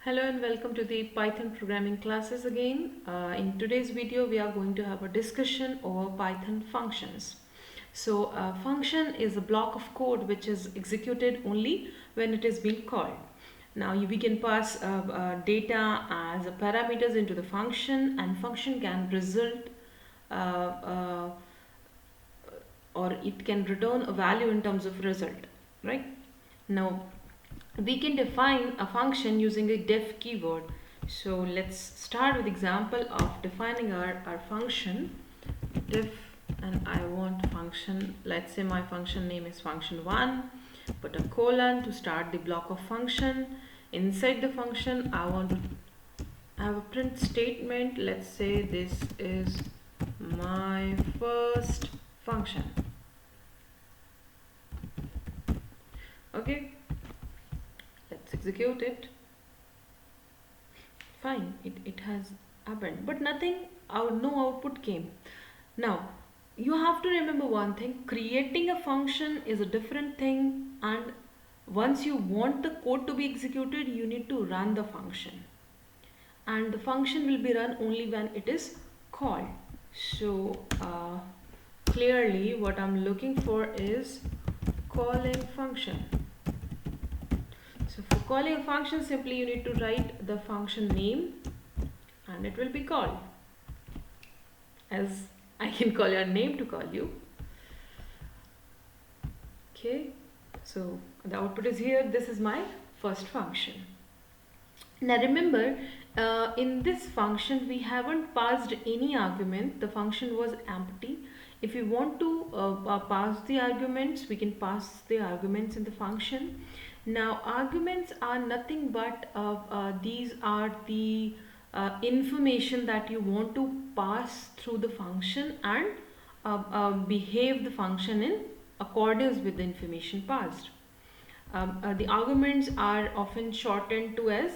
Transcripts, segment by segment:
Hello and welcome to the Python programming classes again. In today's video we are going to have a discussion over Python functions. So a function is a block of code which is executed only when it is being called. Now we can pass data as parameters into the function, and function can result uh, uh, or it can return a value in terms of result, right? Now we can define a function using a def keyword. So let's start with example of defining our function def, and I want function, let's say my function name is function1, put a colon to start the block of function. Inside the function I want to have a print statement. Let's say this is my first function. Okay, let's execute it. Fine, it has happened, but nothing out, no output came. Now you have to remember one thing: creating a function is a different thing, and once you want the code to be executed, you need to run the function, and the function will be run only when it is called. So clearly what I'm looking for is calling function. So for calling a function, simply you need to write the function name and it will be called, as I can call your name to call you. Okay, so the output is here. This is my first function. Now remember, in this function we haven't passed any argument. The function was empty. If we want to pass the arguments, we can pass the arguments in the function. Now arguments are nothing but these are the information that you want to pass through the function and behave the function in accordance with the information passed. The arguments are often shortened to as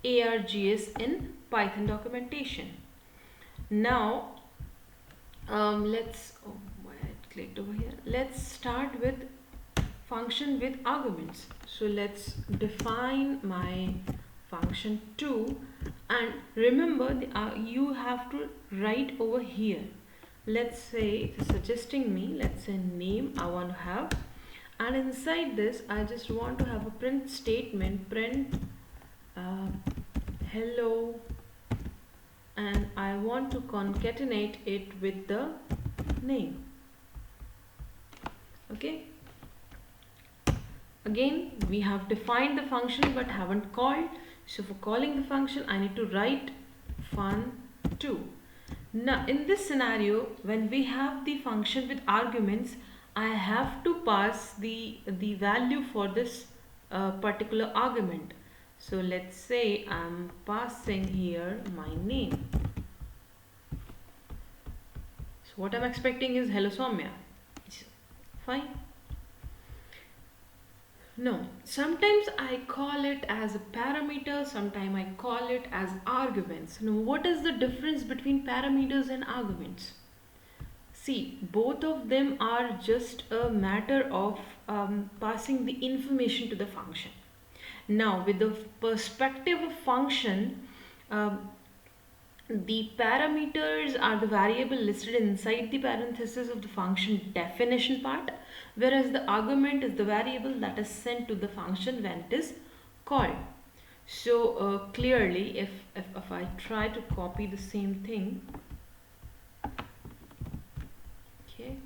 ARGS in Python documentation. Now let's clicked over here. Let's start with function with arguments. So let's define my function 2, and remember you have to write over here. Let's say it's suggesting me, let's say name I want to have, and inside this I just want to have a print statement, print hello, and I want to concatenate it with the name. Okay, again we have defined the function but haven't called. So for calling the function I need to write fun2. Now in this scenario, when we have the function with arguments, I have to pass the value for this particular argument. So let's say I'm passing here my name. So what I'm expecting is hello Soumya. Fine. No, sometimes I call it as a parameter, sometimes I call it as arguments. Now what is the difference between parameters and arguments? See, both of them are just a matter of passing the information to the function. Now with the perspective of function, the parameters are the variable listed inside the parenthesis of the function definition part, whereas the argument is the variable that is sent to the function when it is called. So clearly if I try to copy the same thing, okay,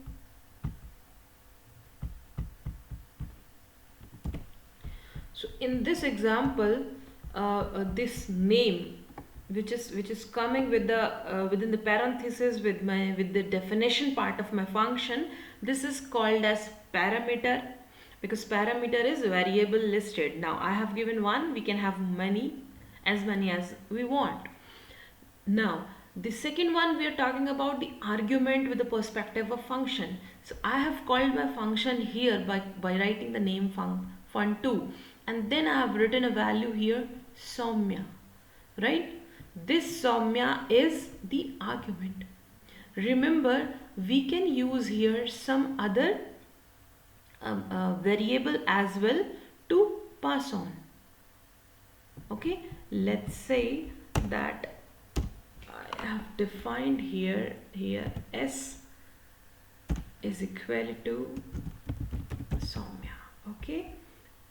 so in this example this name which is coming with the within the parenthesis with the definition part of my function, this is called as parameter, because parameter is variable listed. Now I have given one, we can have as many as we want. Now the second one, we are talking about the argument with the perspective of function. So I have called my function here by writing the name fun2, and then I have written a value here Soumya, right? This Soumya is the argument. Remember, we can use here some other variable as well to pass on. Okay, let's say that I have defined here S is equal to Soumya. Okay,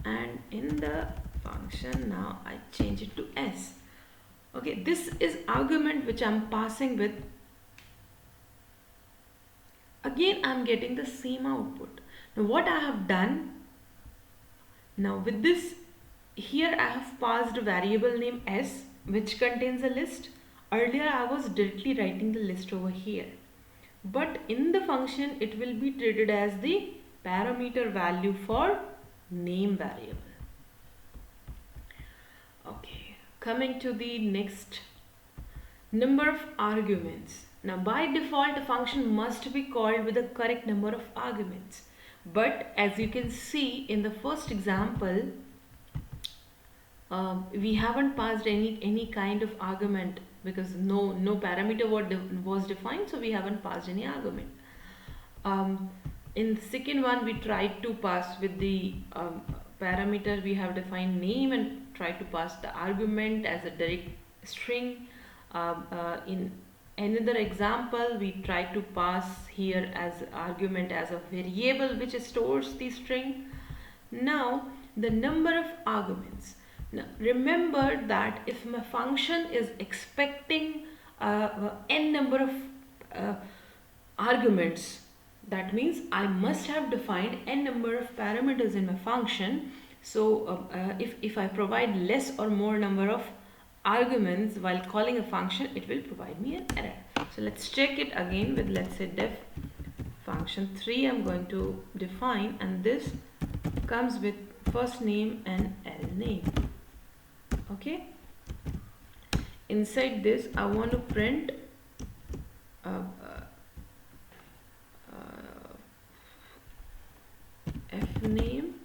and in the function now I change it to S. Okay, this is argument which I'm passing with. Again I'm getting the same output. Now what I have done, now with this, here I have passed a variable name S which contains a list. Earlier I was directly writing the list over here, but in the function it will be treated as the parameter value for name variable. Okay, coming to the next, number of arguments. Now by default a function must be called with the correct number of arguments, but as you can see in the first example, we haven't passed any kind of argument because no parameter was defined, so we haven't passed any argument. In the second one we tried to pass with the parameter, we have defined name and tried to pass the argument as a direct string. In another example we tried to pass here as argument as a variable which stores the string. Now the number of arguments. Now remember that if my function is expecting n number of arguments, that means I must have defined n number of parameters in my function. So if I provide less or more number of arguments while calling a function, it will provide me an error. So let's check it again with, let's say, def function 3 I'm going to define, and this comes with first name and L name. Okay, inside this I want to print f name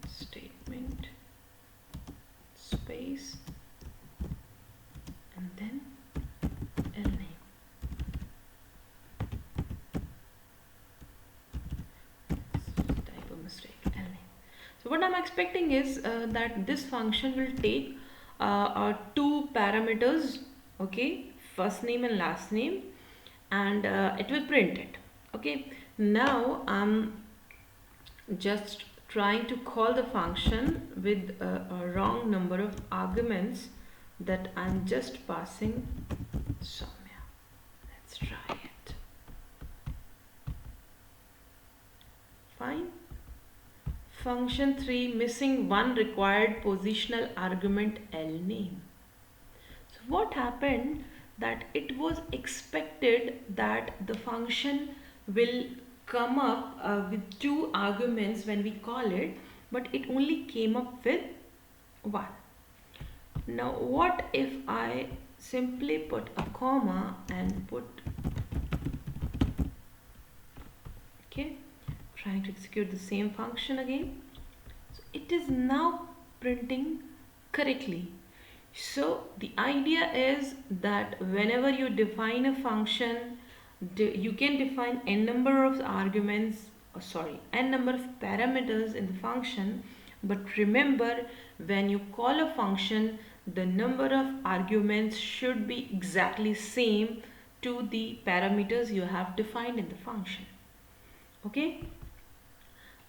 statement space and then L name. Type of mistake, L name. So what I'm expecting is that this function will take two parameters, okay, first name and last name, and it will print it. Okay, now I'm just trying to call the function with a wrong number of arguments that I'm just passing Soumya. Let's try it. Fine. Function 3 missing one required positional argument L name. So what happened, that it was expected that the function will come up with two arguments when we call it, but it only came up with one. Now what if I simply put a comma and put, okay, trying to execute the same function again. So it is now printing correctly. So the idea is that whenever you define a function, you can define n number of arguments, n number of parameters in the function, but remember, when you call a function, the number of arguments should be exactly same to the parameters you have defined in the function. Okay,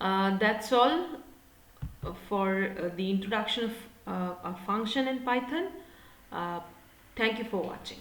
that's all for the introduction of a function in Python. Thank you for watching.